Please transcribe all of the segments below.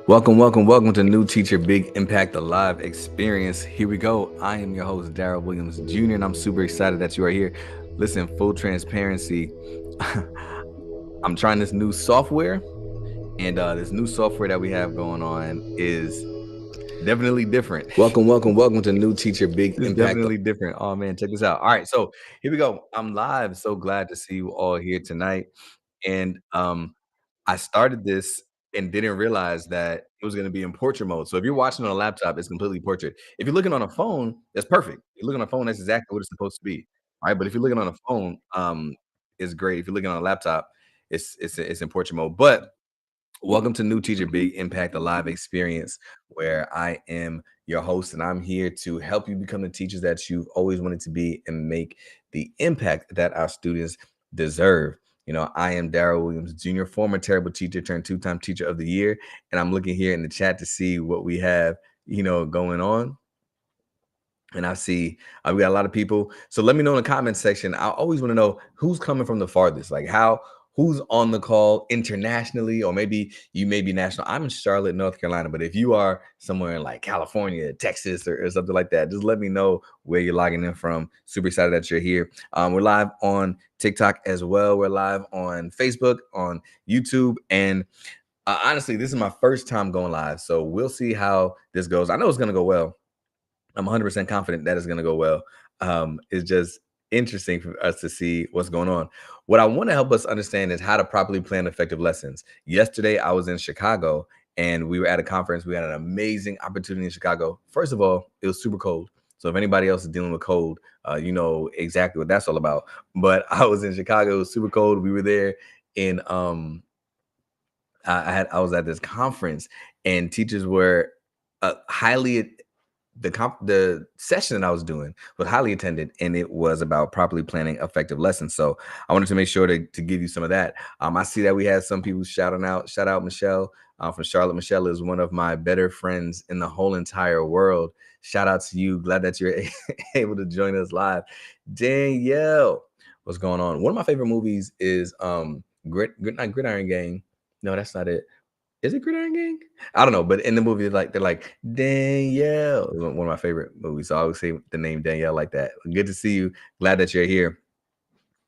Welcome to New Teacher Big Impact the Live Experience. Here we go. I am your host, Daryl Williams Jr., and I'm super excited that you are here. Listen, full transparency. I'm trying this new software, and this new software that we have going on is definitely different. Welcome to New Teacher Big Impact. Definitely different. Oh man, check this out. All right, so here we go. I'm live. So glad to see you all here tonight. And I started this and didn't realize that it was going to be in portrait mode. So if you're watching on a laptop, it's completely portrait. If you're looking on a phone, that's perfect. If you're looking on a phone, that's exactly what it's supposed to be. All right, but if you're looking on a phone, it's great. If you're looking on a laptop, it's in portrait mode. But welcome to New Teacher Big Impact, the live experience, where I am your host and I'm here to help you become the teachers that you've always wanted to be and make the impact that our students deserve. You know, I am Daryl Williams Jr., former terrible teacher turned two-time teacher of the year. And I'm looking here in the chat to see what we have, going on. And I see we got a lot of people. So let me know in the comment section. I always want to know who's coming from the farthest, like who's on the call internationally, or maybe you may be national. I'm in Charlotte, North Carolina, but if you are somewhere in like California, Texas, or something like that, just let me know where you're logging in from. Super excited that you're here. We're live on TikTok as well. We're live on Facebook, on YouTube, and honestly, this is my first time going live. So we'll see how this goes. I know it's going to go well. I'm 100% confident that it's going to go well. It's just interesting for us to see what's going on. What I want to help us understand is how to properly plan effective lessons. Yesterday, I was in Chicago and we were at a conference. We had an amazing opportunity in Chicago. First of all, it was super cold. So if anybody else is dealing with cold, you know exactly what that's all about. But I was in Chicago. It was super cold. We were there in I was at this conference and teachers were highly the session that I was doing was highly attended, and it was about properly planning effective lessons. So I wanted to make sure to give you some of that. I see that we had some people shouting out. Shout out Michelle from Charlotte. Michelle is one of my better friends in the whole entire world. Shout out to you. Glad that you're able to join us live. Danielle, what's going on? One of my favorite movies is not Gridiron Gang. No, that's not it. Is it Gridiron Gang? I don't know, but in the movie, like they're like Danielle. It's one of my favorite movies. So I always say the name Danielle like that. Good to see you. Glad that you're here.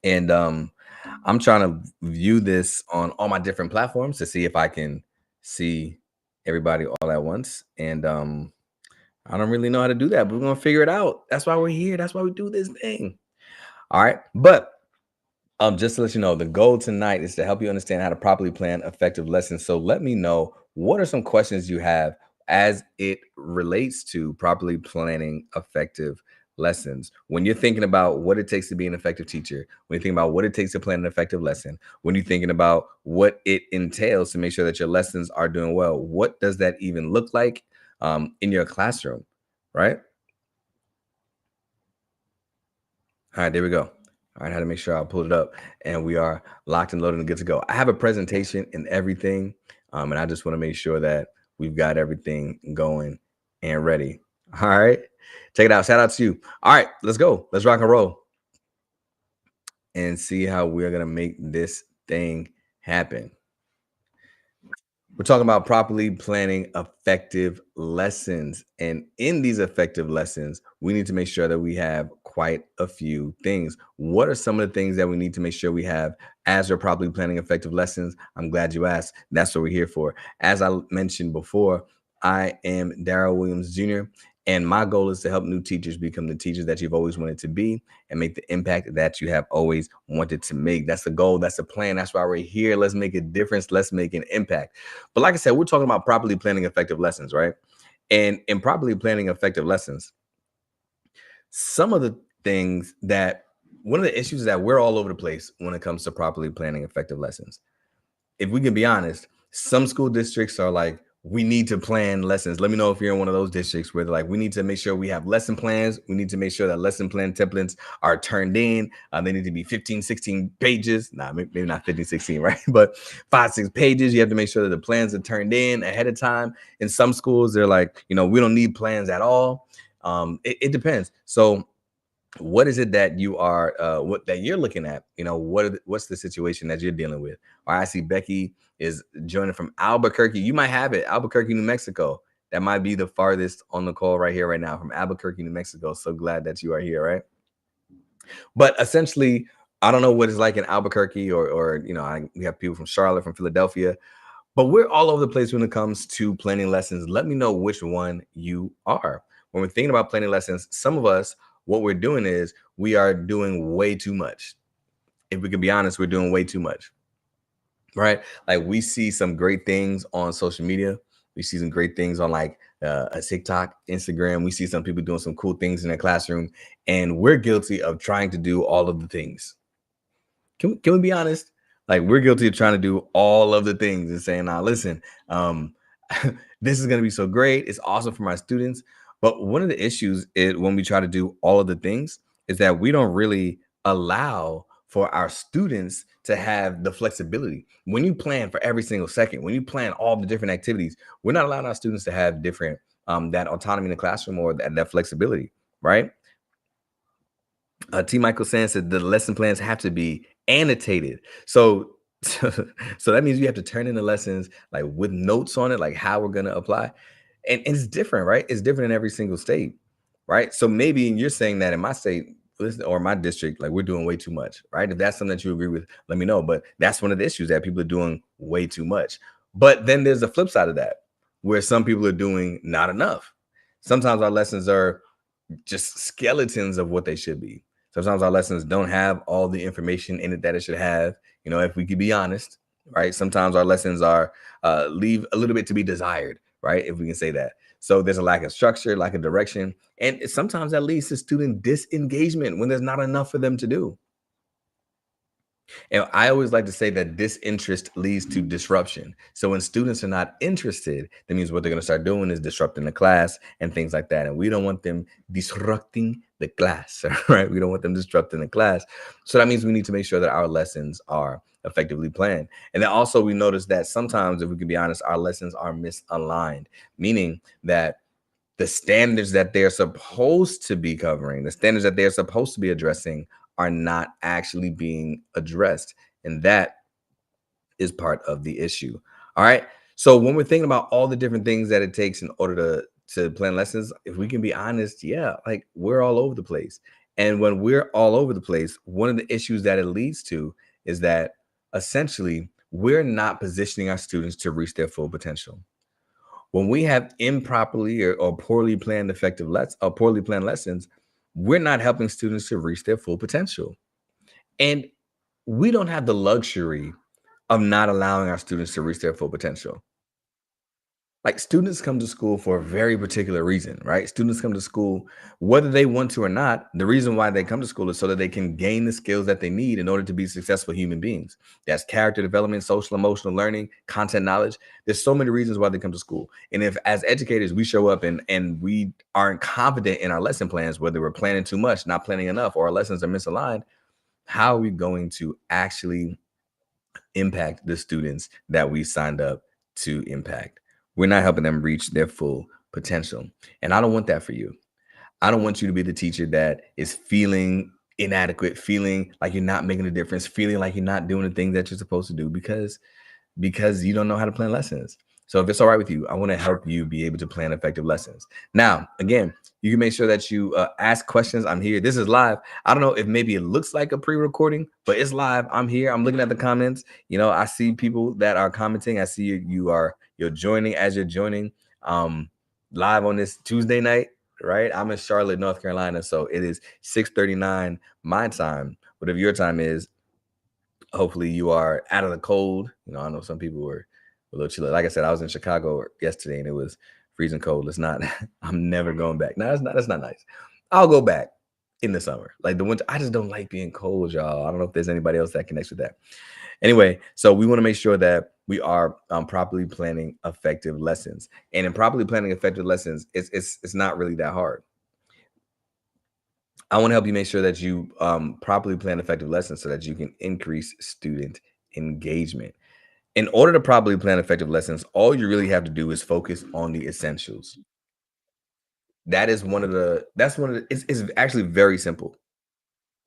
And I'm trying to view this on all my different platforms to see if I can see everybody all at once. And I don't really know how to do that, but we're gonna figure it out. That's why we're here. That's why we do this thing. All right, but just to let you know, the goal tonight is to help you understand how to properly plan effective lessons. So let me know, what are some questions you have as it relates to properly planning effective lessons? When you're thinking about what it takes to be an effective teacher, when you're thinking about what it takes to plan an effective lesson, when you're thinking about what it entails to make sure that your lessons are doing well, what does that even look like in your classroom, right? All right, there we go. All right, I had to make sure I pulled it up, and we are locked and loaded and good to go. I have a presentation and everything, and I just want to make sure that we've got everything going and ready. All right, check it out. Shout out to you. All right, let's go. Let's rock and roll and see how we're gonna make this thing happen. We're talking about properly planning effective lessons. And in these effective lessons, we need to make sure that we have quite a few things. What are some of the things that we need to make sure we have as we're properly planning effective lessons? I'm glad you asked. That's what we're here for. As I mentioned before, I am Daryl Williams Jr., and my goal is to help new teachers become the teachers that you've always wanted to be and make the impact that you have always wanted to make. That's the goal. That's the plan. That's why we're here. Let's make a difference. Let's make an impact. But like I said, we're talking about properly planning effective lessons, right? And in properly planning effective lessons, some of the things that one of the issues is that we're all over the place when it comes to properly planning effective lessons. If we can be honest, some school districts are like, we need to plan lessons. Let me know if you're in one of those districts where they're like, we need to make sure we have lesson plans. We need to make sure that lesson plan templates are turned in. They need to be 15, 16 pages. Nah, maybe not 15, 16, right? But 5, 6 pages. You have to make sure that the plans are turned in ahead of time. In some schools, they're like, we don't need plans at all. It depends. So What is it that you are what that you're looking at? What's the situation that you're dealing with? Or I see Becky is joining from Albuquerque. You might have it, Albuquerque, New Mexico. That might be the farthest on the call right here, right now, from Albuquerque, New Mexico. So glad that you are here, right? But essentially, I don't know what it's like in Albuquerque, we have people from Charlotte, from Philadelphia, but we're all over the place when it comes to planning lessons. Let me know which one you are. When we're thinking about planning lessons, some of us, what we're doing is we are doing way too much. If we can be honest, we're doing way too much, right? Like we see some great things on social media. We see some great things on like a TikTok, Instagram. We see some people doing some cool things in their classroom, and we're guilty of trying to do all of the things. Can we be honest? Like we're guilty of trying to do all of the things and saying, "Now, listen, um, this is going to be so great. It's awesome for my students." But one of the issues is when we try to do all of the things is that we don't really allow for our students to have the flexibility. When you plan for every single second, when you plan all the different activities, we're not allowing our students to have different that autonomy in the classroom or that flexibility, right? T. Michael Sand said the lesson plans have to be annotated. So, so that means you have to turn in the lessons like with notes on it, like how we're going to apply. And it's different, right? It's different in every single state, right? So maybe you're saying that in my state or my district, like we're doing way too much, right? If that's something that you agree with, let me know. But that's one of the issues that people are doing way too much. But then there's the flip side of that, where some people are doing not enough. Sometimes our lessons are just skeletons of what they should be. Sometimes our lessons don't have all the information in it that it should have. If we could be honest, right? Sometimes our lessons are leave a little bit to be desired, right? If we can say that. So there's a lack of structure, lack of direction, and sometimes that leads to student disengagement when there's not enough for them to do. And I always like to say that disinterest leads to disruption. So when students are not interested, that means what they're going to start doing is disrupting the class and things like that. And we don't want them disrupting the class, right? We don't want them disrupting the class. So that means we need to make sure that our lessons are effectively planned. And then also we notice that sometimes, if we can be honest, our lessons are misaligned, meaning that the standards that they're supposed to be covering, the standards that they're supposed to be addressing are not actually being addressed. And that is part of the issue. All right. So when we're thinking about all the different things that it takes in order to plan lessons, if we can be honest, yeah, like we're all over the place. And when we're all over the place, one of the issues that it leads to is that essentially we're not positioning our students to reach their full potential. When we have improperly or poorly planned poorly planned lessons, we're not helping students to reach their full potential. And we don't have the luxury of not allowing our students to reach their full potential. Like students come to school for a very particular reason, right? Students come to school whether they want to or not. The reason why they come to school is so that they can gain the skills that they need in order to be successful human beings. That's character development, social emotional learning, content knowledge. There's so many reasons why they come to school. And if as educators we show up and we aren't confident in our lesson plans, whether we're planning too much, not planning enough, or our lessons are misaligned, how are we going to actually impact the students that we signed up to impact? We're not helping them reach their full potential. And I don't want that for you. I don't want you to be the teacher that is feeling inadequate, feeling like you're not making a difference, feeling like you're not doing the things that you're supposed to do because you don't know how to plan lessons. So if it's all right with you, I want to help you be able to plan effective lessons. Now, again, you can make sure that you ask questions. I'm here. This is live. I don't know if maybe it looks like a pre-recording, but it's live. I'm here. I'm looking at the comments. I see people that are commenting. I see you're joining as you're joining live on this Tuesday night, right? I'm in Charlotte, North Carolina, so it is 6:39 my time. Whatever your time is, hopefully you are out of the cold. I know some people were a little chilly. Like I said, I was in Chicago yesterday and it was freezing cold. It's not, I'm never going back. No, that's not nice. I'll go back in the summer. Like the winter, I just don't like being cold, y'all. I don't know if there's anybody else that connects with that. Anyway, so we want to make sure that we are properly planning effective lessons. And in properly planning effective lessons, it's not really that hard. I want to help you make sure that you properly plan effective lessons so that you can increase student engagement. In order to properly plan effective lessons, all you really have to do is focus on the essentials. That is one of the that's one of the it's actually very simple.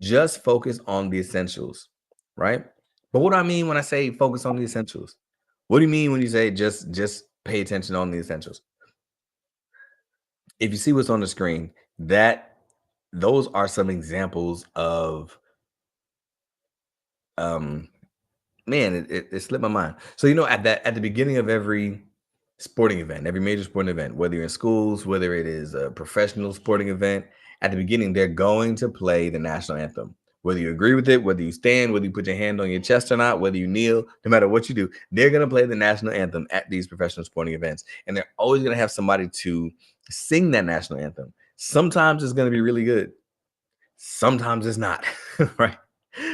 Just focus on the essentials, right? But what do I mean when I say focus on the essentials? What do you mean when you say just pay attention on the essentials? If you see what's on the screen, that those are some examples of um man, it slipped my mind. So at the beginning of every sporting event, every major sporting event, whether you're in schools, whether it is a professional sporting event, at the beginning they're going to play the national anthem. Whether you agree with it, whether you stand, whether you put your hand on your chest or not, whether you kneel, no matter what you do, they're going to play the national anthem at these professional sporting events, and they're always going to have somebody to sing that national anthem. Sometimes it's going to be really good. Sometimes it's not, right?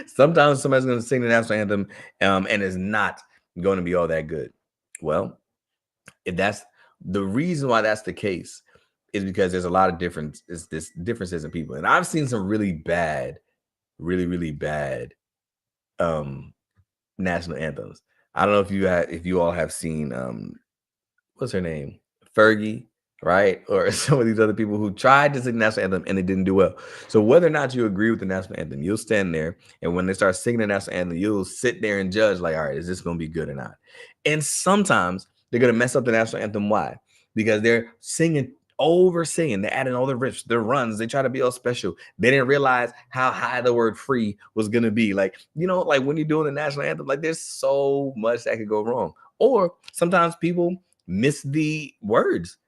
Sometimes somebody's going to sing the national anthem, and it's not going to be all that good. Well, if that's the reason why that's the case, is because there's a lot of differences in people, and I've seen some really bad, really bad um, national anthems. I don't know if you all have seen what's her name? Fergie, right? Or some of these other people who tried to sing the national anthem and it didn't do well. So whether or not you agree with the national anthem, you'll stand there, and when they start singing the national anthem, you'll sit there and judge, like, all right, is this going to be good or not? And sometimes they're going to mess up the national anthem. Why? Because they're singing over singing, they're adding all the riffs, the runs, they try to be all special. They didn't realize how high the word free was going to be. Like, like when you're doing the national anthem, like there's so much that could go wrong. Or sometimes people miss the words.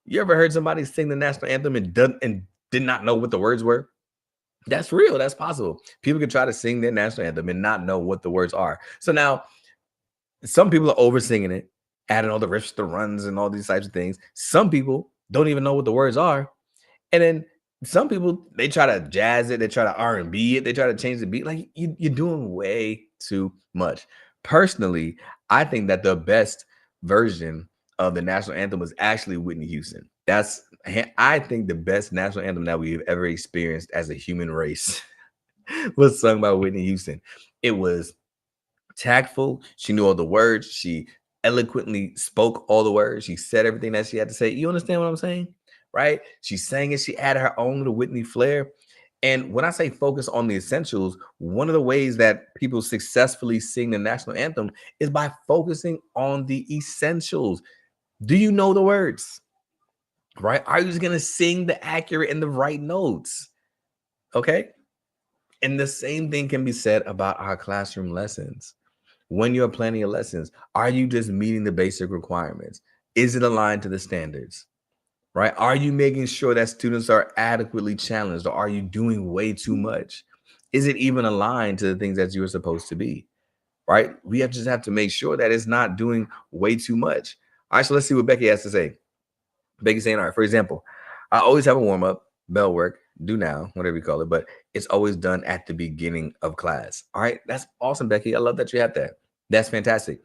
You ever heard somebody sing the national anthem and did not know what the words were? That's real. That's possible. People can try to sing their national anthem and not know what the words are. So now some people are over singing it, adding all the riffs, the runs, and all these types of things. Some people don't even know what the words are. And then some people, they try to jazz it, they try to R&B it, they try to change the beat. Like you're doing way too much. Personally, I think that the best version of the national anthem was actually Whitney Houston. I think the best national anthem that we've ever experienced as a human race was sung by Whitney Houston. It was tactful. She knew all the words. She eloquently spoke all the words. She said everything that she had to say. You understand what I'm saying? Right? She sang it. She added her own little Whitney flair. And when I say focus on the essentials, one of the ways that people successfully sing the national anthem is by focusing on the essentials. Do you know the words? Right? Are you just going to sing the accurate and the right notes? Okay. And the same thing can be said about our classroom lessons. When you're planning your lessons, are you just meeting the basic requirements? Is it aligned to the standards? Right? Are you making sure that students are adequately challenged, or are you doing way too much? Is it even aligned to the things that you are supposed to be? Right? We just have to make sure that it's not doing way too much. All right, so let's see what Becky has to say. Becky's saying, all right, for example, I always have a warm up, bell work, do now, whatever you call it, but it's always done at the beginning of class. All right, that's awesome, Becky. I love that you have that. That's fantastic.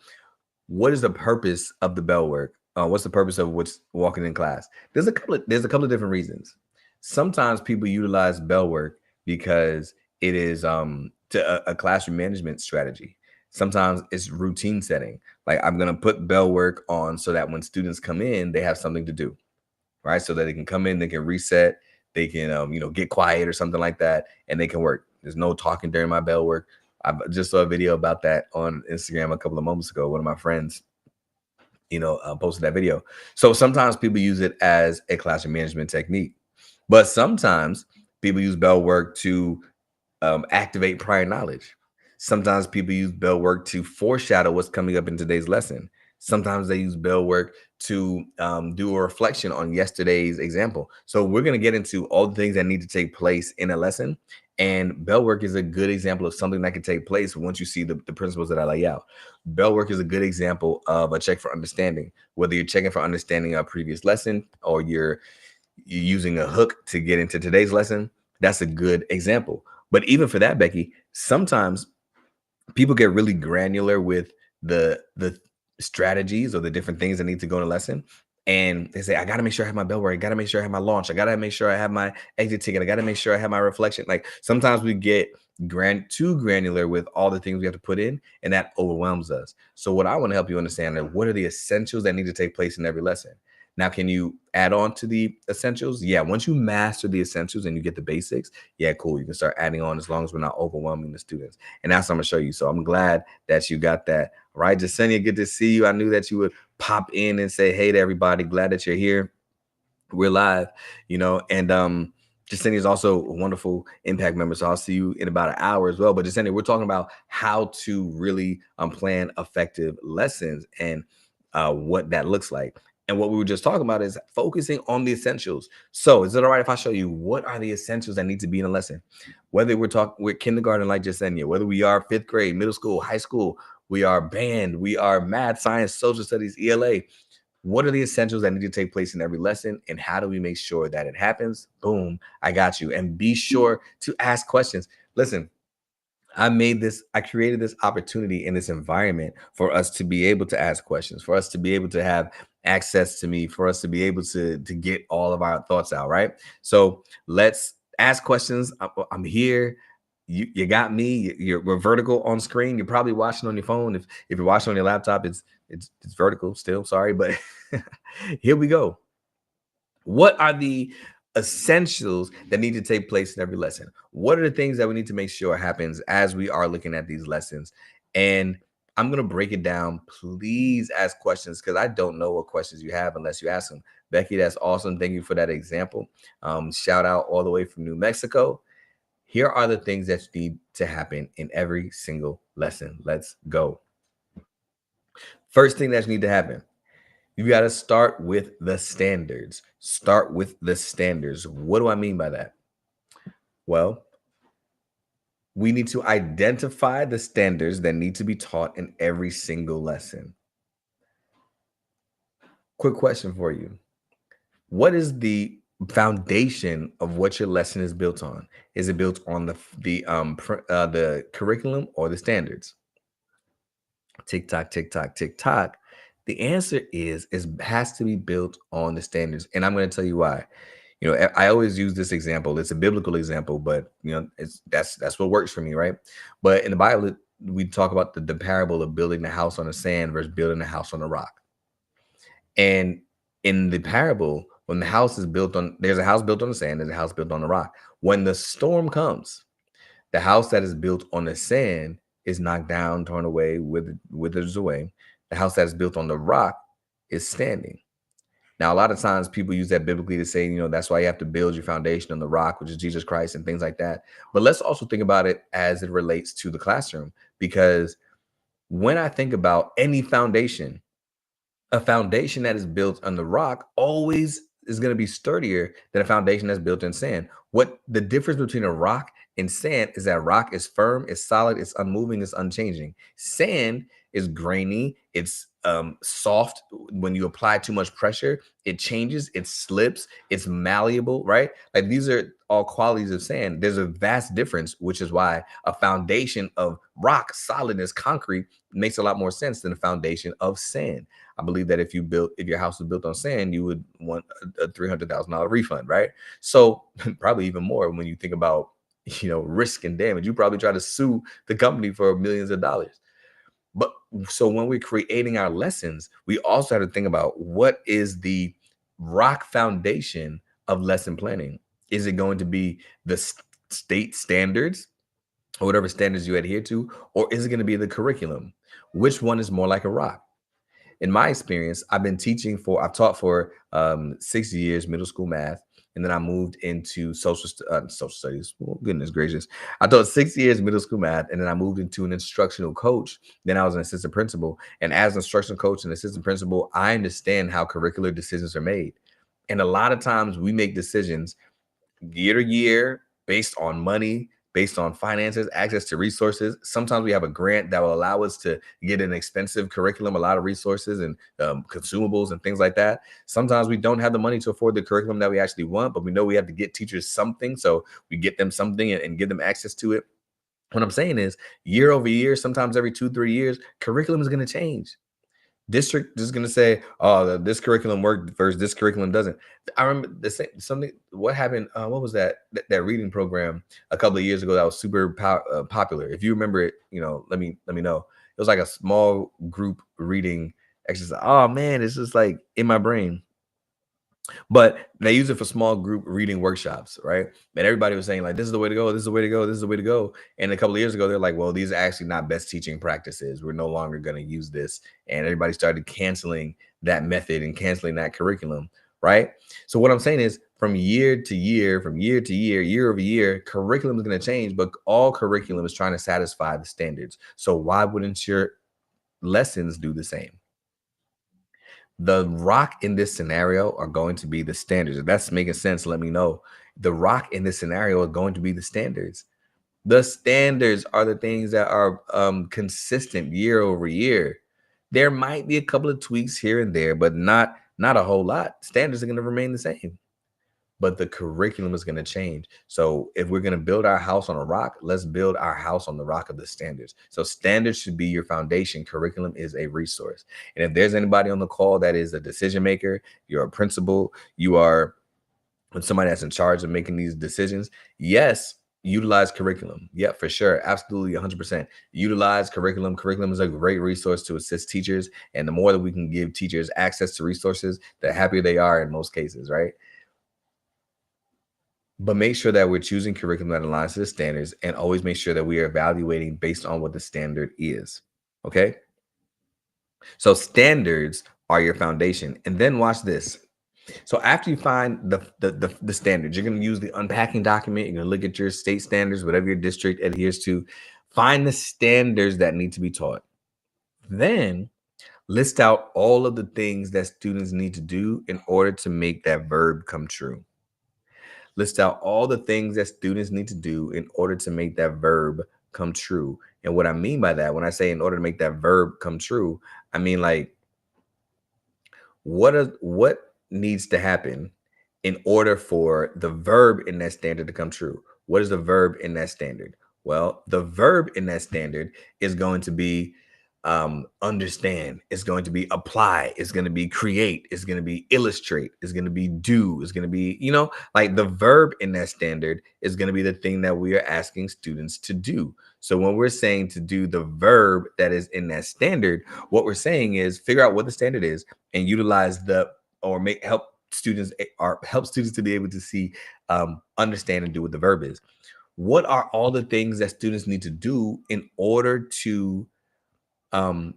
What is the purpose of the bell work? What's the purpose of what's walking in class? There's a couple of different reasons. Sometimes people utilize bell work because it is a classroom management strategy. Sometimes it's routine setting. Like I'm gonna put bell work on so that when students come in, they have something to do, right? So that they can come in, they can reset, they can get quiet or something like that, and they can work. There's no talking during my bell work. I just saw a video about that on Instagram a couple of moments ago. One of my friends, posted that video. So sometimes people use it as a classroom management technique, but sometimes people use bell work to activate prior knowledge. Sometimes people use bell work to foreshadow what's coming up in today's lesson. Sometimes they use bell work to do a reflection on yesterday's example. So we're going to get into all the things that need to take place in a lesson. And bell work is a good example of something that can take place once you see the principles that I lay out. Bell work is a good example of a check for understanding, whether you're checking for understanding a previous lesson or you're using a hook to get into today's lesson. That's a good example. But even for that, Becky, sometimes people get really granular with the strategies or the different things that need to go in a lesson. And they say, I got to make sure I have my bell work. I got to make sure I have my launch. I got to make sure I have my exit ticket. I got to make sure I have my reflection. Like sometimes we get too granular with all the things we have to put in, and that overwhelms us. So what I want to help you understand is what are the essentials that need to take place in every lesson. Now, can you add on to the essentials? Yeah, once you master the essentials and you get the basics, yeah, cool. You can start adding on as long as we're not overwhelming the students. And that's what I'm gonna show you. So I'm glad that you got that. All right, Jasenia, good to see you. I knew that you would pop in and say hey to everybody. Glad that you're here. We're live, and Jasenia is also a wonderful impact member. So I'll see you in about an hour as well. But Jasenia, we're talking about how to really plan effective lessons and what that looks like. And what we were just talking about is focusing on the essentials. So is it all right if I show you what are the essentials that need to be in a lesson? Whether we're talking with kindergarten like Jasenia, whether we are fifth grade, middle school, high school, we are band, we are math, science, social studies, ELA. What are the essentials that need to take place in every lesson, and how do we make sure that it happens? Boom, I got you. And be sure to ask questions. Listen, I created this opportunity in this environment for us to be able to ask questions, for us to be able to have access to me, for us to be able to get all of our thoughts out, right? So let's ask questions. I'm here. You got me. We're vertical on screen. You're probably watching on your phone. If you're watching on your laptop, it's vertical still. Sorry, but here we go. What are the essentials that need to take place in every lesson? What are the things that we need to make sure happens as we are looking at these lessons? And I'm going to break it down. Please ask questions because I don't know what questions you have unless you ask them. Becky, that's awesome. Thank you for that example. Shout out all the way from New Mexico. Here are the things that need to happen in every single lesson. Let's go. First thing that need to happen, you got to start with the standards. Start with the standards. What do I mean by that? Well, we need to identify the standards that need to be taught in every single lesson. Quick question for you. What is the foundation of what your lesson is built on? Is it built on the curriculum or the standards? Tick tock, tick tock, tick tock. The answer is has to be built on the standards, and I'm going to tell you why. I always use this example. It's a biblical example, but that's what works for me, right? But in the Bible, we talk about the parable of building the house on the sand versus building the house on the rock. And in the parable, when the house is built on, there's a house built on the sand, there's a house built on the rock. When the storm comes, the house that is built on the sand is knocked down, torn away, withers away. The house that is built on the rock is standing. Now, a lot of times people use that biblically to say, that's why you have to build your foundation on the rock, which is Jesus Christ and things like that. But let's also think about it as it relates to the classroom, because when I think about any foundation, a foundation that is built on the rock always is going to be sturdier than a foundation that's built in sand. What the difference between a rock and sand is that rock is firm, it's solid, it's unmoving, it's unchanging. Sand is grainy, it's soft. When you apply too much pressure, it changes, it slips, it's malleable, right? Like these are all qualities of sand. There's a vast difference, which is why a foundation of rock, solidness, concrete makes a lot more sense than a foundation of sand. I believe that if your house was built on sand, you would want a $300,000 refund, right? So probably even more when you think about risk and damage. You probably try to sue the company for millions of dollars. But so when we're creating our lessons, we also have to think about what is the rock foundation of lesson planning. Is it going to be the state standards or whatever standards you adhere to, or is it going to be the curriculum? Which one is more like a rock? In my experience, I've taught for 6 years middle school math, and then I moved into social studies. Well, goodness gracious. I taught 6 years middle school math, and then I moved into an instructional coach. Then I was an assistant principal. And as an instructional coach and assistant principal, I understand how curricular decisions are made. And a lot of times we make decisions year to year based on money, based on finances, access to resources. Sometimes we have a grant that will allow us to get an expensive curriculum, a lot of resources and consumables and things like that. Sometimes we don't have the money to afford the curriculum that we actually want, but we know we have to get teachers something. So we get them something and give them access to it. What I'm saying is year over year, sometimes every 2-3 years, curriculum is going to change. District is going to say, "Oh, this curriculum worked versus this curriculum doesn't." I remember the same something. What happened? What was that reading program a couple of years ago that was super popular? If you remember it, let me know. It was like a small group reading exercise. Oh man, it's just like in my brain. But they use it for small group reading workshops, right? And everybody was saying like, "This is the way to go. This is the way to go. This is the way to go." And a couple of years ago, they're like, "Well, these are actually not best teaching practices. We're no longer going to use this." And everybody started canceling that method and canceling that curriculum, right? So what I'm saying is, from year to year, from year to year, year over year, curriculum is going to change, but all curriculum is trying to satisfy the standards. So why wouldn't your lessons do the same? The rock in this scenario are going to be the standards. If that's making sense, let me know. The rock in this scenario are going to be the standards. The standards are the things that are consistent year over year. There might be a couple of tweaks here and there, but not a whole lot. Standards are going to remain the same, but the curriculum is going to change. So if we're going to build our house on a rock, let's build our house on the rock of the standards. So standards should be your foundation. Curriculum is a resource. And if there's anybody on the call that is a decision maker, you're a principal, you are somebody that's in charge of making these decisions, yes, utilize curriculum. Yeah, for sure. Absolutely 100%. Utilize curriculum. Curriculum is a great resource to assist teachers. And the more that we can give teachers access to resources, the happier they are in most cases, right? But make sure that we're choosing curriculum that aligns to the standards, and always make sure that we are evaluating based on what the standard is. Okay. So standards are your foundation. And then watch this. So after you find the standards, you're going to use the unpacking document. You're going to look at your state standards, whatever your district adheres to. Find the standards that need to be taught. Then list out all of the things that students need to do in order to make that verb come true. List out all the things that students need to do in order to make that verb come true. And what I mean by that, when I say in order to make that verb come true, I mean like what needs to happen in order for the verb in that standard to come true? What is the verb in that standard? Well, the verb in that standard is going to be understand, it's going to be apply, it's going to be create, it's going to be illustrate, it's going to be do, it's going to be, like the verb in that standard is going to be the thing that we are asking students to do. So when we're saying to do the verb that is in that standard, what we're saying is figure out what the standard is and utilize the or make help students to be able to see, understand and do what the verb is. What are all the things that students need to do in order to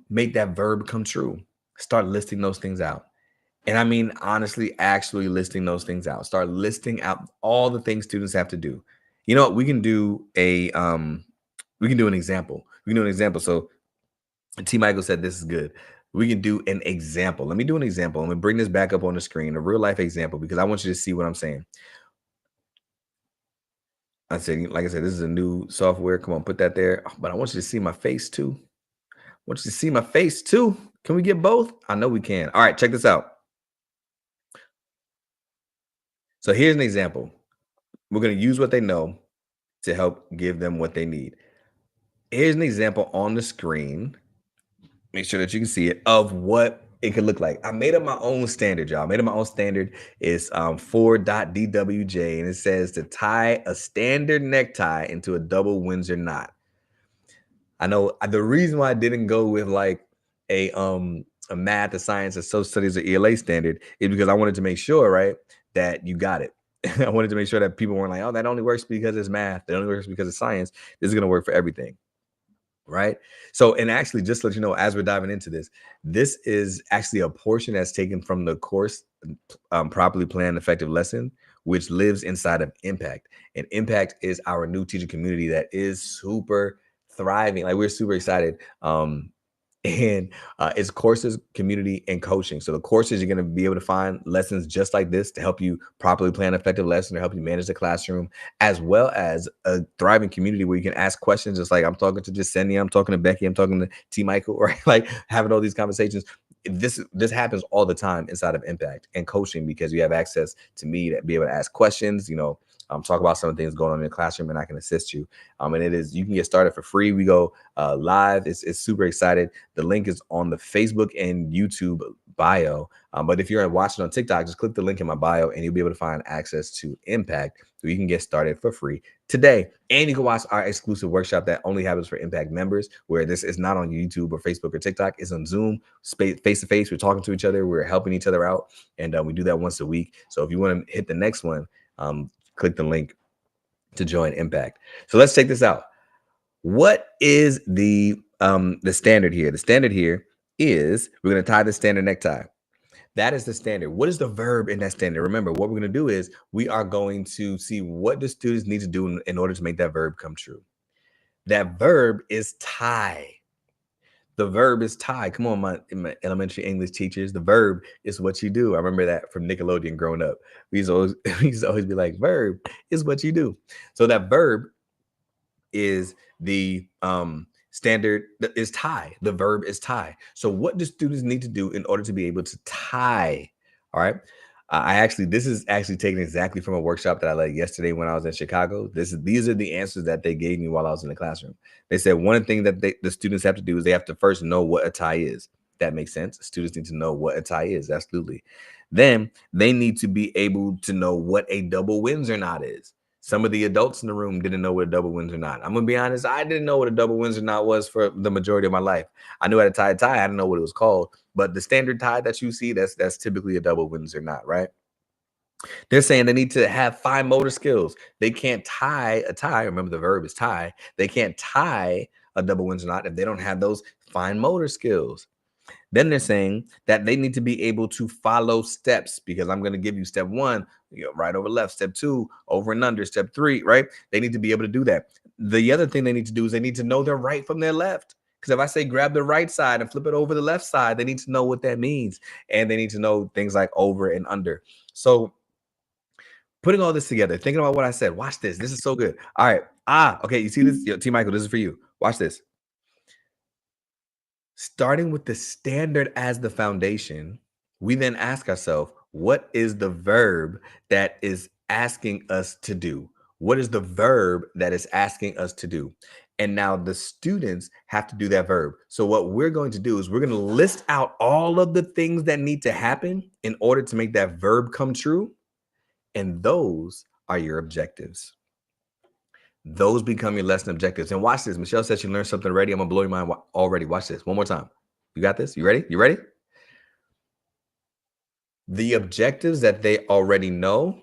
make that verb come true? Start listing those things out. And I mean, honestly, actually listing those things out. Start listing out all the things students have to do. You know what? We can do an example. We can do an example. So T. Michael said this is good. We can do an example. Let me do an example. Let me bring this back up on the screen, a real life example, because I want you to see what I'm saying. I said, like I said, this is a new software. Come on, put that there. But I want you to see my face too. I want you to see my face too. Can we get both? I know we can. All right, check this out. So here's an example. We're going to use what they know to help give them what they need. Here's an example on the screen. Make sure that you can see it of what it could look like. I made up my own standard, y'all. I made up my own standard. It's 4.dwj, and it says to tie a standard necktie into a double Windsor knot. I know the reason why I didn't go with like a math, a science, a social studies, or ELA standard is because I wanted to make sure, right, that you got it. I wanted to make sure that people weren't like, oh, that only works because it's math. That only works because it's science. This is going to work for everything. Right. So, and actually, just to let you know, as we're diving into this, this is actually a portion that's taken from the course, Properly Planned Effective Lesson, which lives inside of Impact. And Impact is our new teacher community that is super thriving. Like, we're super excited. And it's courses, community, and coaching. So the courses, you're going to be able to find lessons just like this to help you properly plan an effective lesson, to help you manage the classroom, as well as a thriving community where you can ask questions, just like I'm talking to Jasenia, I'm talking to Becky, I'm talking to T. Michael, right? Like having all these conversations. This happens all the time inside of Impact and coaching, because you have access to me to be able to ask questions, talk about some of the things going on in the classroom, and I can assist you. And you can get started for free. We go live. It's super excited. The link is on the Facebook and YouTube bio. But if you're watching on TikTok, just click the link in my bio and you'll be able to find access to Impact so you can get started for free today. And you can watch our exclusive workshop that only happens for Impact members, where this is not on YouTube or Facebook or TikTok. It's on Zoom, face to face. We're talking to each other. We're helping each other out. And we do that once a week. So if you want to hit the next one, click the link to join Impact. So let's check this out. What is the standard here? The standard here is we're going to tie the standard necktie. That is the standard. What is the verb in that standard? Remember, what we're going to do is we are going to see what the students need to do in order to make that verb come true. That verb is tie. The verb is tie. Come on, my elementary English teachers. The verb is what you do. I remember that from Nickelodeon growing up. We used to always be like, verb is what you do. So that verb is the standard is tie. The verb is tie. So what do students need to do in order to be able to tie? All right. This is actually taken exactly from a workshop that I led yesterday when I was in Chicago. These are the answers that they gave me while I was in the classroom. They said one thing that the students have to do is they have to first know what a tie is. That makes sense. Students need to know what a tie is. Absolutely. Then they need to be able to know what a double Windsor knot is. Some of the adults in the room didn't know what a double Windsor knot. I'm gonna be honest, I didn't know what a double Windsor knot was for the majority of my life. I knew how to tie a tie. I didn't know what it was called, but the standard tie that you see, that's typically a double Windsor knot, right? They're saying they need to have fine motor skills. They can't tie a tie. Remember, the verb is tie. They can't tie a double Windsor knot if they don't have those fine motor skills. Then they're saying that they need to be able to follow steps, because I'm going to give you step one, right over left, step two, over and under, step three, right? They need to be able to do that. The other thing they need to do is they need to know their right from their left. Because if I say grab the right side and flip it over the left side, they need to know what that means. And they need to know things like over and under. So putting all this together, thinking about what I said, watch this. This is so good. All right. Okay. You see this? T. Michael, this is for you. Watch this. Starting with the standard as the foundation, we then ask ourselves, what is the verb that is asking us to do? What is the verb that is asking us to do? And now the students have to do that verb. So what we're going to do is we're going to list out all of the things that need to happen in order to make that verb come true. And those are your objectives. Those become your lesson objectives. And watch this. Michelle says she learned something already. I'm going to blow your mind already. Watch this one more time. You got this? You ready? You ready? The objectives that they already know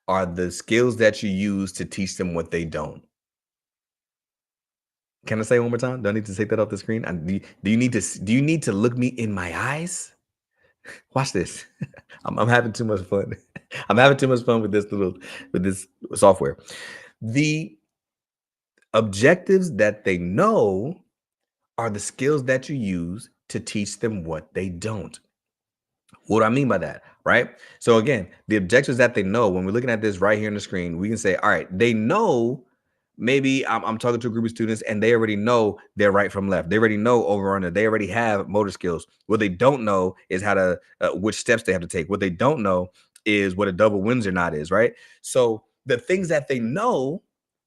are the skills that you use to teach them what they don't. Can I say it one more time? Do I need to take that off the screen? Do you need to look me in my eyes? Watch this. I'm having too much fun. I'm having too much fun with this software. The objectives that they know are the skills that you use to teach them what they don't. What do I mean by that? Right? So again, the objectives that they know, when we're looking at this right here on the screen, we can say, all right, they know, maybe I'm talking to a group of students and they already know their right from left. They already know over under. They already have motor skills. What they don't know is how to, which steps they have to take. What they don't know is what a double Windsor knot is, right? So the things that they know,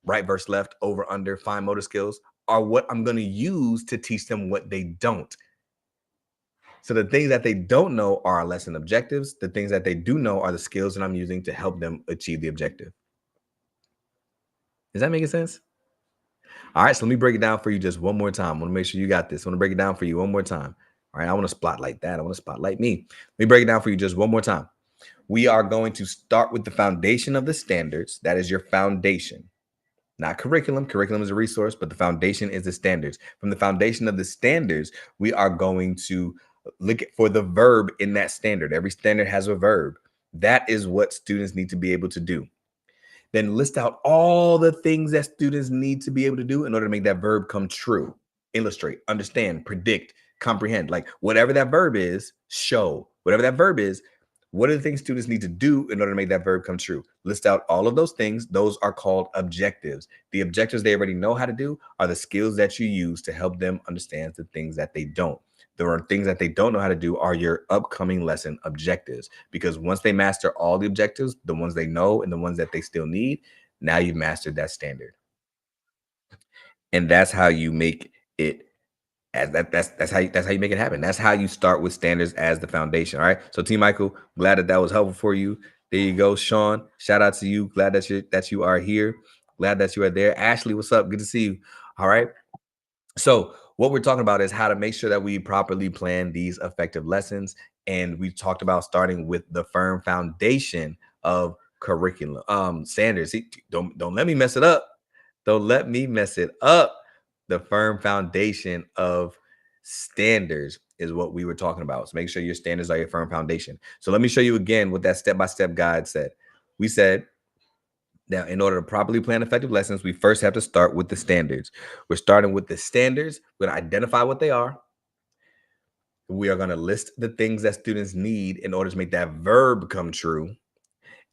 right versus left, over under, fine motor skills, are what I'm going to use to teach them what they don't. So the things that they don't know are our lesson objectives. The things that they do know are the skills that I'm using to help them achieve the objective. Is that making sense? All right, so let me break it down for you just one more time. I want to make sure you got this. I want to break it down for you one more time. All right, I want to spotlight that. I want to spotlight me. Let me break it down for you just one more time. We are going to start with the foundation of the standards. That is your foundation. Not curriculum. Curriculum is a resource, but the foundation is the standards. From the foundation of the standards, we are going to look for the verb in that standard. Every standard has a verb. That is what students need to be able to do. Then list out all the things that students need to be able to do in order to make that verb come true. Illustrate, understand, predict, comprehend. Like whatever that verb is, show. Whatever that verb is, What are the things students need to do in order to make that verb come true? List out all of those things. Those are called objectives. The objectives they already know how to do are the skills that you use to help them understand the things that they don't. There are things that they don't know how to do are your upcoming lesson objectives. Because once they master all the objectives, the ones they know and the ones that they still need, now you've mastered that standard. And that's how you make it as that's how you make it happen. That's how you start with standards as the foundation. All right. So T Michael, glad that was helpful for you. There you go, Sean. Shout out to you. Glad that you are here. Glad that you are there. Ashley, what's up? Good to see you. All right. So what we're talking about is how to make sure that we properly plan these effective lessons. And we talked about starting with the firm foundation of curriculum standards. See, don't let me mess it up. Don't let me mess it up. The firm foundation of standards is what we were talking about. So make sure your standards are your firm foundation. So let me show you again what that step-by-step guide said. We said, now, in order to properly plan effective lessons, we first have to start with the standards. We're starting with the standards. We're going to identify what they are. We are going to list the things that students need in order to make that verb come true.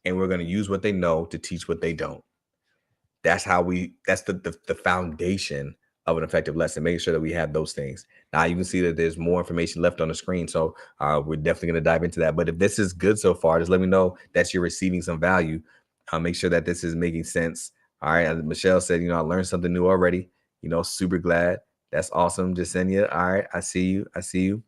And we're going to use what they know to teach what they don't. That's the foundation of an effective lesson, making sure that we have those things. Now you can see that there's more information left on the screen. So we're definitely going to dive into that. But if this is good so far, just let me know that you're receiving some value. Make sure that this is making sense. All right. As Michelle said, I learned something new already. Super glad. That's awesome, Jasenia. All right. I see you. I see you.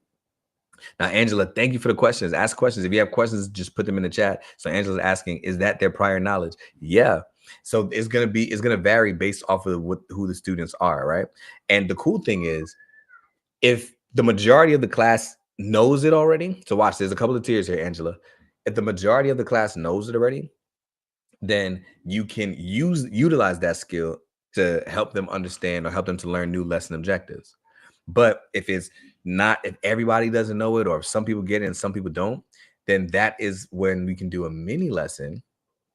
Now, Angela, thank you for the questions. Ask questions. If you have questions, just put them in the chat. So Angela's asking, is that their prior knowledge? Yeah. So it's gonna vary based off of who the students are, right? And the cool thing is, if the majority of the class knows it already, so watch, there's a couple of tiers here, Angela. If the majority of the class knows it already, then you can utilize that skill to help them understand or help them to learn new lesson objectives. But if everybody doesn't know it, or if some people get it and some people don't, then that is when we can do a mini lesson,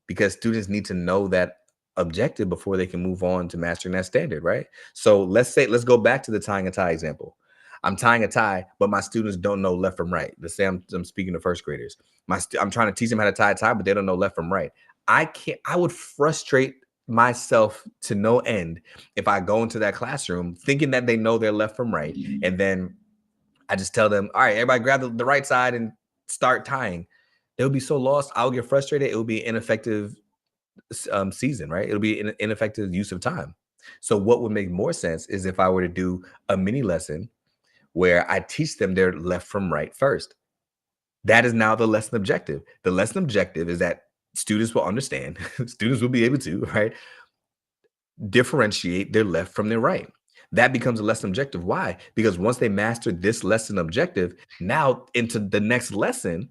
because students need to know that objective before they can move on to mastering that standard, right? So let's go back to the tying a tie example. I'm tying a tie, but my students don't know left from right. Let's say I'm speaking to first graders. I'm trying to teach them how to tie a tie, but they don't know left from right. I would frustrate myself to no end if I go into that classroom thinking that they know their left from right, and then I just tell them, all right, everybody grab the right side and start tying. They'll be so lost. I'll get frustrated. It will be ineffective season, right? It'll be an ineffective use of time. So what would make more sense is if I were to do a mini lesson where I teach them their left from right first. That is now the lesson objective. The lesson objective is that students will understand, students will be able to, right, differentiate their left from their right. That becomes a lesson objective. Why? Because once they master this lesson objective, now into the next lesson,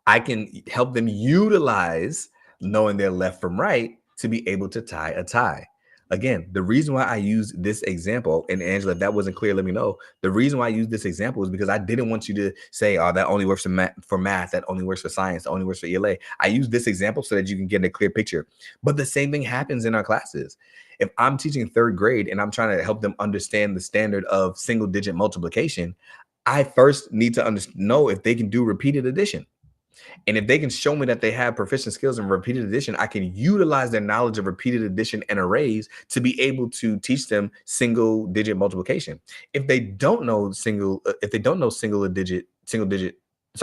I can help them utilize knowing their left from right to be able to tie a tie. Again, the reason why I use this example, and Angela, if that wasn't clear, let me know. The reason why I use this example is because I didn't want you to say, oh, that only works for math, that only works for science, that only works for ELA. I use this example so that you can get a clear picture. But the same thing happens in our classes. If I'm teaching third grade and I'm trying to help them understand the standard of single digit multiplication, I first need to know if they can do repeated addition. And if they can show me that they have proficient skills in repeated addition, I can utilize their knowledge of repeated addition and arrays to be able to teach them single digit multiplication. If they don't know if they don't know if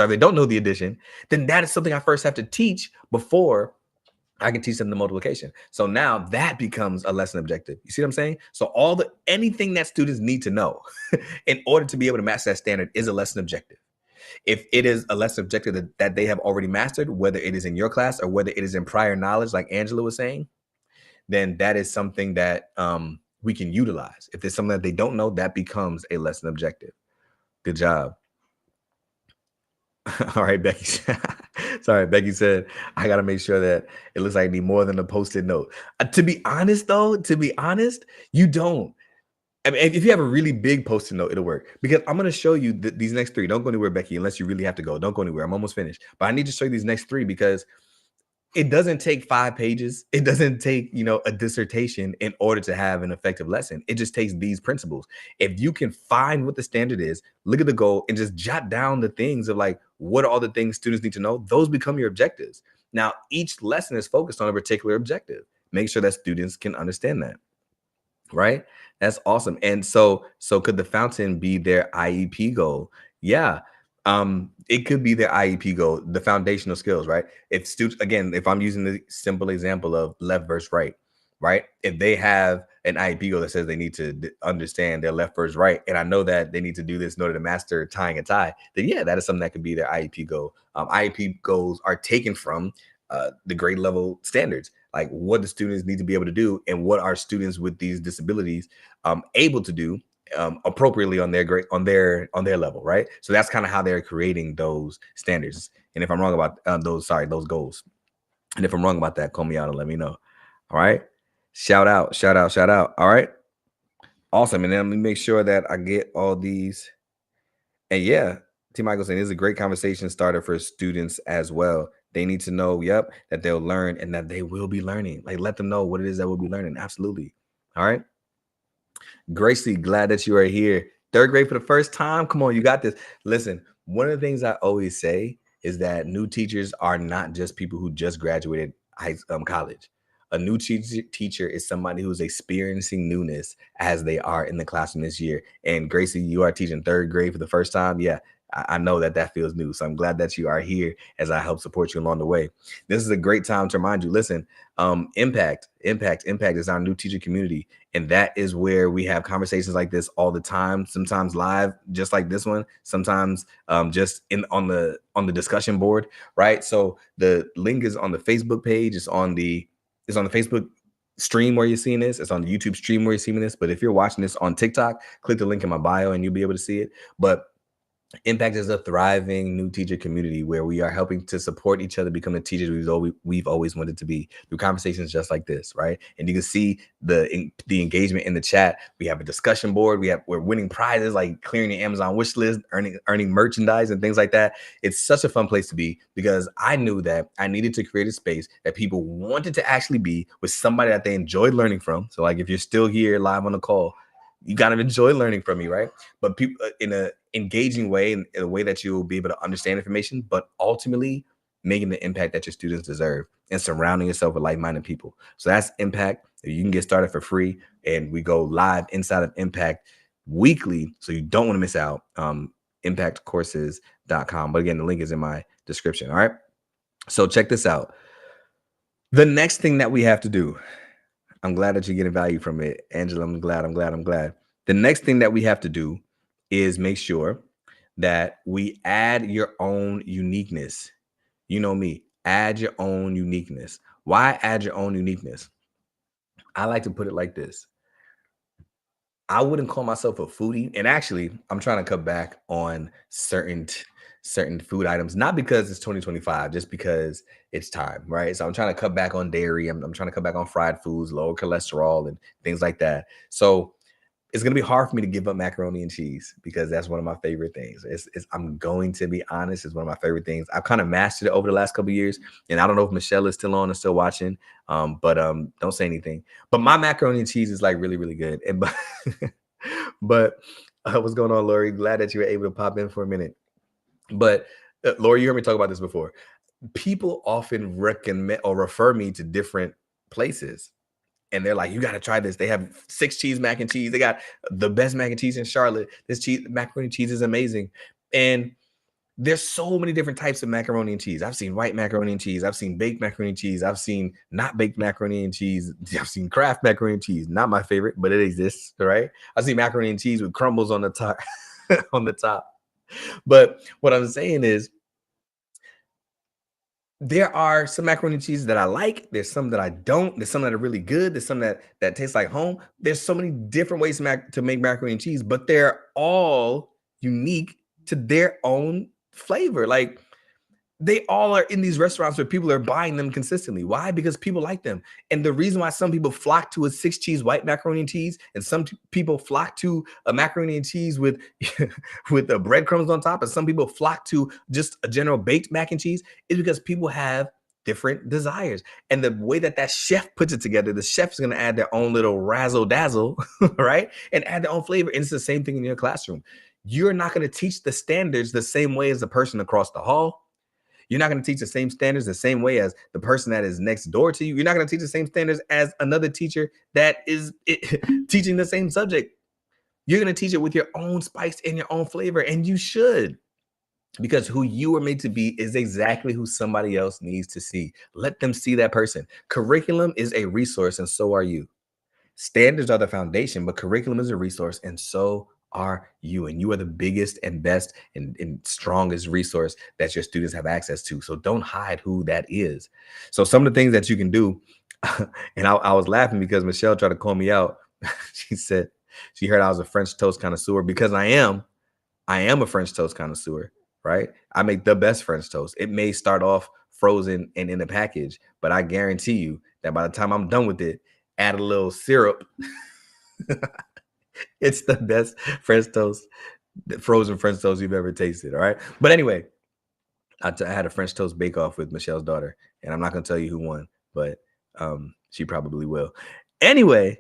they don't know the addition, then that is something I first have to teach before I can teach them the multiplication. So now that becomes a lesson objective. You see what I'm saying? So anything that students need to know in order to be able to master that standard is a lesson objective. If it is a lesson objective that they have already mastered, whether it is in your class or whether it is in prior knowledge, like Angela was saying, then that is something that we can utilize. If there's something that they don't know, that becomes a lesson objective. Good job. All right, Becky. Sorry, Becky said, I got to make sure that it looks like I need more than a post-it note. To be honest, you don't. I mean, if you have a really big post-it note, it'll work, because I'm going to show you these next three. Don't go anywhere, Becky, unless you really have to go. Don't go anywhere. I'm almost finished. But I need to show you these next three, because It doesn't take 5 pages. It doesn't take, a dissertation in order to have an effective lesson. It just takes these principles. If you can find what the standard is, look at the goal and just jot down the things of like, what are all the things students need to know? Those become your objectives. Now, each lesson is focused on a particular objective. Make sure that students can understand that. Right? That's awesome. And so could the fountain be their IEP goal? Yeah. It could be their IEP goal, the foundational skills, right? If students, again, if I'm using the simple example of left versus right, right? If they have an IEP goal that says they need to understand their left versus right, and I know that they need to do this in order to master tying a tie, then yeah, that is something that could be their IEP goal. IEP goals are taken from the grade level standards, like what the students need to be able to do and what are students with these disabilities able to do appropriately on their grade, on their level, right? So that's kind of how they're creating those standards. And if I'm wrong about those goals, and if I'm wrong about that, call me out and let me know. All right, shout out, shout out, shout out. All right, awesome. And then let me make sure that I get all these. And yeah, T. Michael saying, this is a great conversation starter for students as well. They need to know, yep, that they'll learn and that they will be learning. Like, let them know what it is that we'll be learning. Absolutely. All right. Gracie, glad that you are here. Third grade for the first time. Come on, you got this. Listen, one of the things I always say is that new teachers are not just people who just graduated college. A new teacher is somebody who's experiencing newness as they are in the classroom this year. And Gracie, you are teaching third grade for the first time. Yeah, I know that feels new. So I'm glad that you are here as I help support you along the way. This is a great time to remind you, listen, impact is our new teacher community. And that is where we have conversations like this all the time, sometimes live, just like this one, sometimes just on the discussion board, right? So the link is on the Facebook page, it's on the Facebook stream where you're seeing this, it's on the YouTube stream where you're seeing this. But if you're watching this on TikTok, click the link in my bio and you'll be able to see it. But Impact is a thriving new teacher community where we are helping to support each other become the teachers we've always wanted to be through conversations just like this, right? And you can see the engagement in the chat. We have a discussion board. We're winning prizes like clearing the Amazon wish list, earning merchandise and things like that. It's such a fun place to be because I knew that I needed to create a space that people wanted to actually be with somebody that they enjoyed learning from. So like if you're still here live on the call, you gotta enjoy learning from me, right? But people in a engaging way, in a way that you'll be able to understand information, but ultimately making the impact that your students deserve and surrounding yourself with like-minded people. So that's Impact. You can get started for free, and we go live inside of Impact weekly, so you don't want to miss out. Impactcourses.com. But again, the link is in my description. All right. So check this out. The next thing that we have to do, I'm glad that you're getting value from it. Angela, I'm glad. The next thing that we have to do is make sure that we add your own uniqueness. You know me, add your own uniqueness. Why add your own uniqueness? I like to put it like this. I wouldn't call myself a foodie. And actually, I'm trying to cut back on certain food items, not because it's 2025, just because it's time, right? So I'm trying to cut back on dairy. I'm trying to cut back on fried foods, lower cholesterol, and things like that. So it's gonna be hard for me to give up macaroni and cheese because that's one of my favorite things. I'm going to be honest, it's one of my favorite things. I've kind of mastered it over the last couple of years, and I don't know if Michelle is still on or still watching. But don't say anything. But my macaroni and cheese is like really, really good. And but what's going on, Lori? Glad that you were able to pop in for a minute. But Lori, you heard me talk about this before. People often recommend or refer me to different places. And they're like, you got to try this. They have 6 cheese mac and cheese. They got the best mac and cheese in Charlotte. This macaroni and cheese is amazing. And there's so many different types of macaroni and cheese. I've seen white macaroni and cheese. I've seen baked macaroni and cheese. I've seen not baked macaroni and cheese. I've seen Kraft macaroni and cheese. Not my favorite, but it exists, right? I've seen macaroni and cheese with crumbles on the top, on the top. But what I'm saying is, there are some macaroni and cheese that I like. There's some that I don't. There's some that are really good. There's some that taste like home. There's so many different ways to make macaroni and cheese, but they're all unique to their own flavor. Like they all are in these restaurants where people are buying them consistently. Why? Because people like them. And the reason why some people flock to a 6 cheese white macaroni and cheese, and some people flock to a macaroni and cheese with with the breadcrumbs on top, and some people flock to just a general baked mac and cheese, is because people have different desires. And the way that that chef puts it together, the chef is going to add their own little razzle dazzle, right? And add their own flavor. And it's the same thing in your classroom. You're not going to teach the standards the same way as the person across the hall. You're not going to teach the same standards the same way as the person that is next door to you. You're not going to teach the same standards as another teacher that is teaching the same subject. You're going to teach it with your own spice and your own flavor, and you should, because who you are made to be is exactly who somebody else needs to see. Let them see that person. Curriculum is a resource, and so are you. Standards are the foundation, but curriculum is a resource, and so are you. And you are the biggest and best and strongest resource that your students have access to. So don't hide who that is. So some of the things that you can do, and I was laughing because Michelle tried to call me out. She said she heard I was a French toast connoisseur, because I am. I am a French toast connoisseur, right? I make the best French toast. It may start off frozen and in a package, but I guarantee you that by the time I'm done with it, add a little syrup. It's the best French toast, frozen French toast you've ever tasted. All right. But anyway, I had a French toast bake off with Michelle's daughter, and I'm not going to tell you who won, but she probably will. Anyway,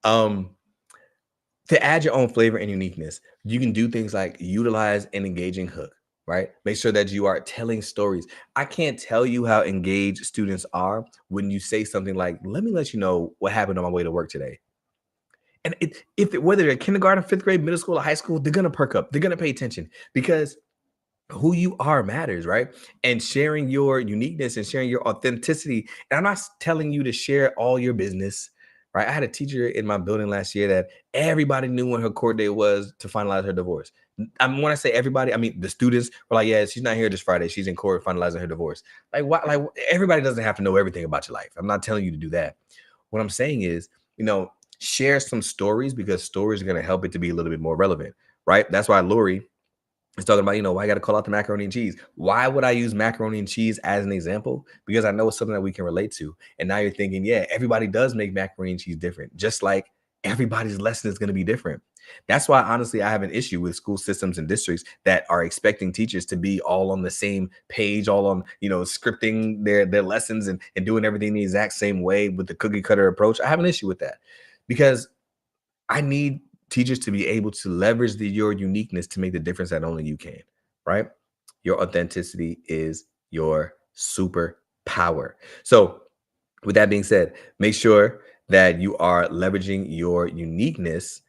to add your own flavor and uniqueness, you can do things like utilize an engaging hook, right? Make sure that you are telling stories. I can't tell you how engaged students are when you say something like, let me let you know what happened on my way to work today. And whether they're kindergarten, fifth grade, middle school, or high school, they're going to perk up. They're going to pay attention, because who you are matters, right? And sharing your uniqueness and sharing your authenticity. And I'm not telling you to share all your business, right? I had a teacher in my building last year that everybody knew when her court date was to finalize her divorce. When I say everybody, I mean the students were like, yeah, she's not here this Friday. She's in court finalizing her divorce. Like, what? Like, everybody doesn't have to know everything about your life. I'm not telling you to do that. What I'm saying is, share some stories, because stories are going to help it to be a little bit more relevant, right? That's why Lori is talking about, why I got to call out the macaroni and cheese. Why would I use macaroni and cheese as an example? Because I know it's something that we can relate to. And now you're thinking, yeah, everybody does make macaroni and cheese different, just like everybody's lesson is going to be different. That's why, honestly, I have an issue with school systems and districts that are expecting teachers to be all on the same page, all on, scripting their lessons and doing everything the exact same way with the cookie cutter approach. I have an issue with that, because I need teachers to be able to leverage your uniqueness to make the difference that only you can, right? Your authenticity is your superpower. So with that being said, make sure that you are leveraging your uniqueness.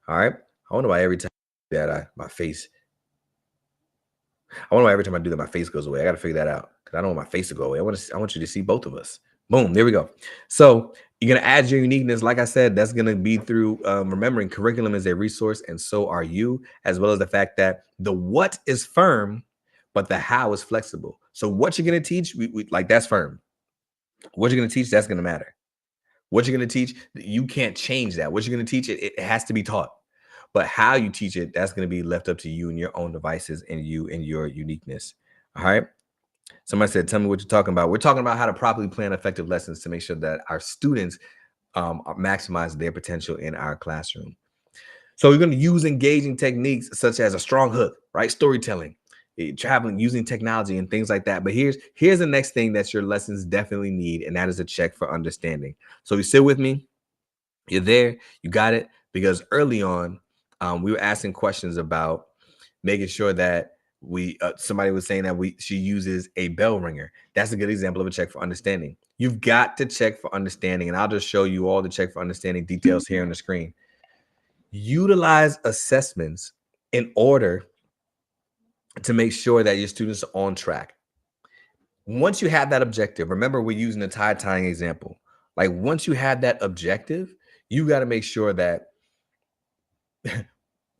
All right. I wonder why every time that I wonder why every time I do that, my face goes away. I got to figure that out, because I don't want my face to go away. I want you to see both of us. Boom. There we go. So you're going to add your uniqueness. Like I said, that's going to be through remembering curriculum is a resource, and so are you, as well as the fact that the what is firm, but the how is flexible. So what you're going to teach, like, that's firm. What you're going to teach, that's going to matter. What you're going to teach, you can't change that. What you're going to teach, it has to be taught. But how you teach it, that's going to be left up to you and your own devices and you and your uniqueness. All right. Somebody said, tell me what you're talking about. We're talking about how to properly plan effective lessons to make sure that our students maximize their potential in our classroom. So we're going to use engaging techniques such as a strong hook, right? Storytelling, traveling, using technology and things like that. But here's the next thing that your lessons definitely need, and that is a check for understanding. So you sit with me. You're there. You got it. Because early on, we were asking questions about making sure that somebody was saying that she uses a bell ringer. That's a good example of a check for understanding. You've got to check for understanding, and I'll just show you all the check for understanding details here on the screen. Utilize assessments in order to make sure that your students are on track. Once you have that objective, remember we're using the tie tying example. Like, once you have that objective, you got to make sure that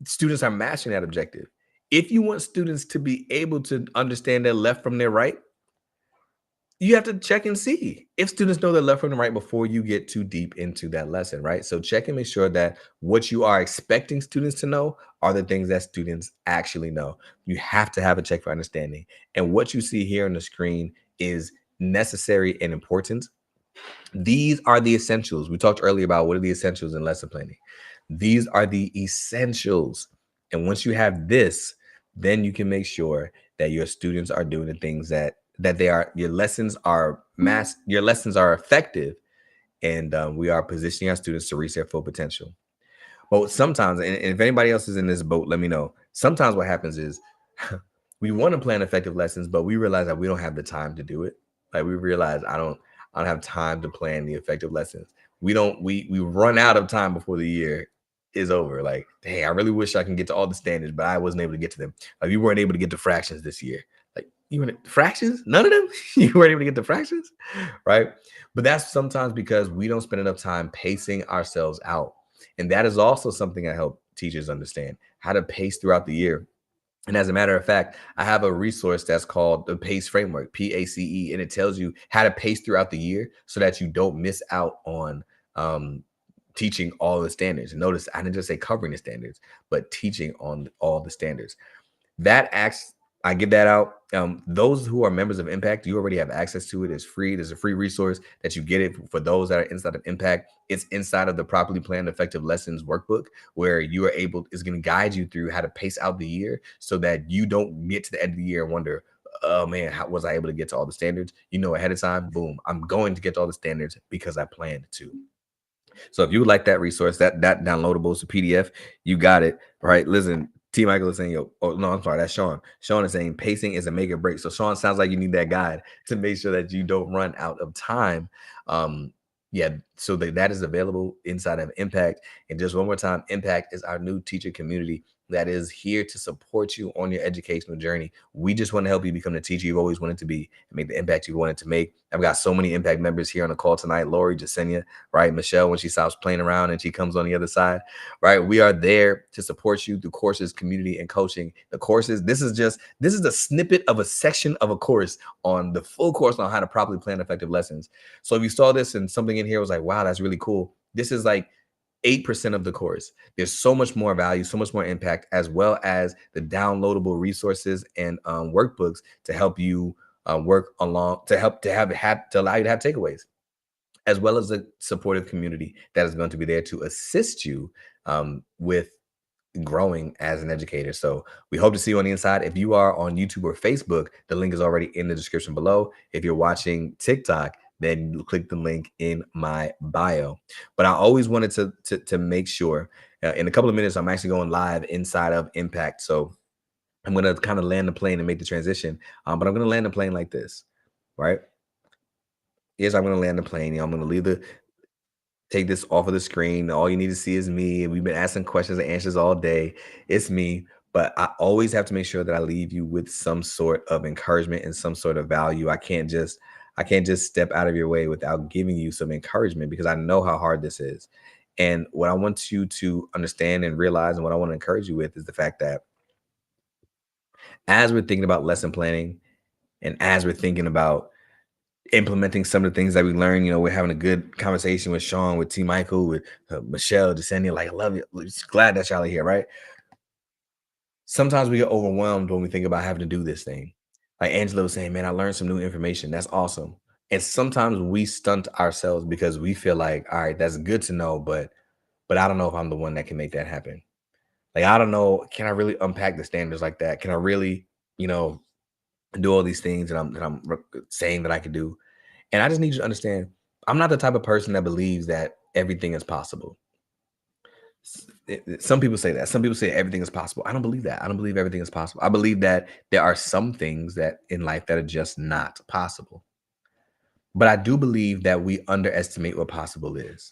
students are matching that objective. If you want students to be able to understand their left from their right, you have to check and see if students know their left from the right before you get too deep into that lesson, right? So check and make sure that what you are expecting students to know are the things that students actually know. You have to have a check for understanding. And what you see here on the screen is necessary and important. These are the essentials. We talked earlier about what are the essentials in lesson planning. These are the essentials. And once you have this, then you can make sure that your students are doing the things that they are, your lessons are effective, and we are positioning our students to reach their full potential. But sometimes, and if anybody else is in this boat, let me know. Sometimes what happens is we want to plan effective lessons, but we realize that we don't have the time to do it. Like we realize I don't have time to plan the effective lessons. We run out of time before the year is over. Like, hey, I really wish I can get to all the standards, but I wasn't able to get to them. Like you weren't able to get to fractions this year. Like you weren't fractions, none of them. You weren't able to get to fractions, right? But that's sometimes because we don't spend enough time pacing ourselves out. And that is also something I help teachers understand how to pace throughout the year. And as a matter of fact, I have a resource that's called the PACE framework, PACE, and it tells you how to pace throughout the year so that you don't miss out on um, teaching all the standards. And notice I didn't just say covering the standards, but teaching on all the standards. That acts, I give that out. Those who are members of Impact, you already have access to it. It's free. There's a free resource that you get it for those that are inside of Impact. It's inside of the properly planned effective lessons workbook, where you are able, is going to guide you through how to pace out the year so that you don't get to the end of the year and wonder, oh man, how was I able to get to all the standards? You know, ahead of time, boom, I'm going to get to all the standards because I planned to. So if you would like that resource, that downloadable, it's a PDF, you got it. Right. Listen, T Michael is saying, yo, oh no, I'm sorry, that's Sean. Sean is saying pacing is a make or break. So Sean, sounds like you need that guide to make sure that you don't run out of time. Yeah, so that is available inside of Impact. And just one more time, Impact is our new teacher community that is here to support you on your educational journey. We just want to help you become the teacher you've always wanted to be and make the impact you wanted to make. I've got so many Impact members here on the call tonight. Lori, Jasenia, right? Michelle, when she stops playing around and she comes on the other side, right? We are there to support you through courses, community, and coaching. The courses, this is a snippet of a section of a course on the full course on how to properly plan effective lessons. So if you saw this and something in here was like, wow, that's really cool. This is like 8% of the course. There's so much more value, so much more impact, as well as the downloadable resources and workbooks to help you work along, to help to allow you to have takeaways, as well as a supportive community that is going to be there to assist you with growing as an educator. So we hope to see you on the inside. If you are on YouTube or Facebook, the link is already in the description below. If you're watching TikTok, then you click the link in my bio. But I always wanted to make sure in a couple of minutes, I'm actually going live inside of Impact. So I'm going to kind of land the plane and make the transition. But I'm going to land the plane like this, right? Yes, I'm going to land the plane. I'm going to leave the take this off of the screen. All you need to see is me. We've been asking questions and answers all day. It's me. But I always have to make sure that I leave you with some sort of encouragement and some sort of value. I can't just step out of your way without giving you some encouragement because I know how hard this is. And what I want you to understand and realize, and what I want to encourage you with, is the fact that as we're thinking about lesson planning and as we're thinking about implementing some of the things that we learned. We're having a good conversation with Sean, with T. Michael, with Michelle, Desenia. Like, I love you. Just glad that y'all are here, right? Sometimes we get overwhelmed when we think about having to do this thing. Like Angela was saying, man, I learned some new information. That's awesome. And sometimes we stunt ourselves because we feel like, all right, that's good to know, but I don't know if I'm the one that can make that happen. Like, I don't know, can I really unpack the standards like that? Can I really, you know, do all these things that I'm saying that I could do? And I just need you to understand, I'm not the type of person that believes that everything is possible. Some people say that. Some people say everything is possible. I don't believe that. I don't believe everything is possible. I believe that there are some things that in life that are just not possible. But I do believe that we underestimate what possible is.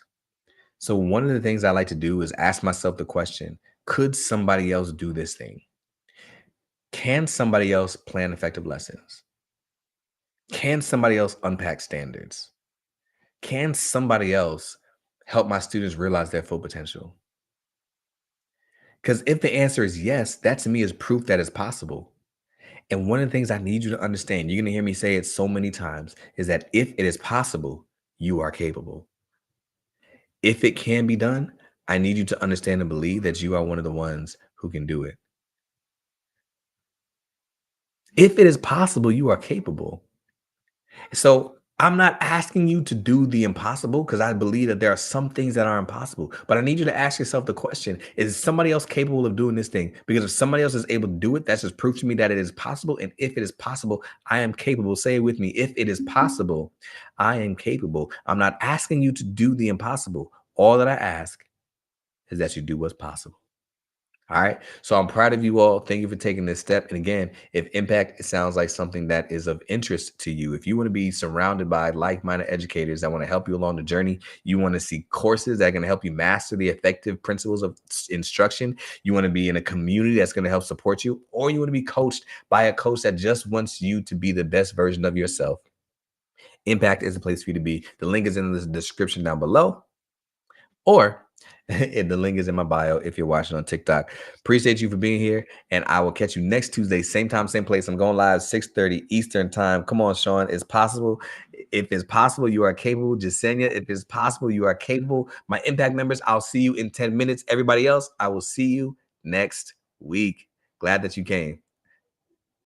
So one of the things I like to do is ask myself the question, could somebody else do this thing? Can somebody else plan effective lessons? Can somebody else unpack standards? Can somebody else help my students realize their full potential? Because if the answer is yes, that to me is proof that it's possible. And one of the things I need you to understand, you're going to hear me say it so many times, is that if it is possible, you are capable. If it can be done, I need you to understand and believe that you are one of the ones who can do it. If it is possible, you are capable. So I'm not asking you to do the impossible because I believe that there are some things that are impossible. But I need you to ask yourself the question: is somebody else capable of doing this thing? Because if somebody else is able to do it, that's just proof to me that it is possible. And if it is possible, I am capable. Say it with me: if it is possible, I am capable. I'm not asking you to do the impossible. All that I ask is that you do what's possible. All right. So I'm proud of you all. Thank you for taking this step. And again, if impact it sounds like something that is of interest to you, if you want to be surrounded by like-minded educators that want to help you along the journey, you want to see courses that are going to help you master the effective principles of instruction, you want to be in a community that's going to help support you, or you want to be coached by a coach that just wants you to be the best version of yourself, impact is the place for you to be. The link is in the description down below. Or the link is in my bio if you're watching on TikTok. Appreciate you for being here, and I will catch you next Tuesday, same time, same place. I'm going live 6:30 Eastern time. Come on, Sean, it's possible. If it's possible, you are capable. Jasenia, if it's possible, you are capable. My impact members, I'll see you in 10 minutes. Everybody else, I will see you next week. Glad that you came.